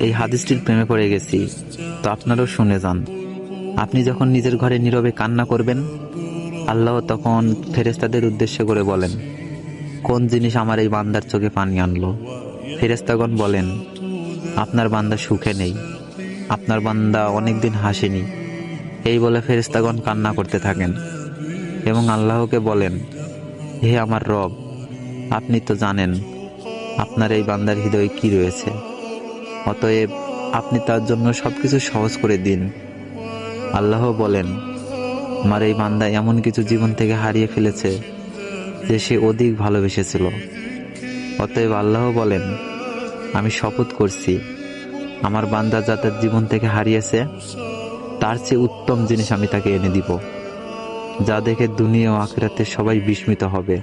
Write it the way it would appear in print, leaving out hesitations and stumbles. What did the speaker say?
এই হাদিসটির প্রেমে পড়ে গেছি, তো আপনারাও শুনে যান। আপনি যখন নিজের ঘরে নীরবে কান্না করবেন, আল্লাহ তখন ফেরেশতাদের উদ্দেশ্য করে বলেন, কোন জিনিস আমার এই বান্দার চোখে পানি আনলো? ফেরেশতাগণ বলেন, আপনার বান্দা সুখে নেই, আপনার বান্দা অনেকদিন হাসেনি। এই বলে ফেরেশতাগণ কান্না করতে থাকেন এবং আল্লাহকে বলেন, হে আমার রব, আপনি তো জানেন আপনার এই বান্দার হৃদয়ে কি রয়েছে, অতএব আপনি তার জন্য সবকিছু সহজ করে দিন। আল্লাহ বলেন, আমার এই বান্দা এমন কিছু জীবন থেকে হারিয়ে ফেলেছে যে সে অধিক ভালোবেসেছিল। অতএব আল্লাহ বলেন, আমি শপথ করছি, আমার বান্দা যা তার জীবন থেকে হারিয়েছে তার চেয়ে উত্তম জিনিস আমি তাকে এনে দিব, যা দেখে দুনিয়া ও আখিরাতে সবাই বিস্মিত হবে।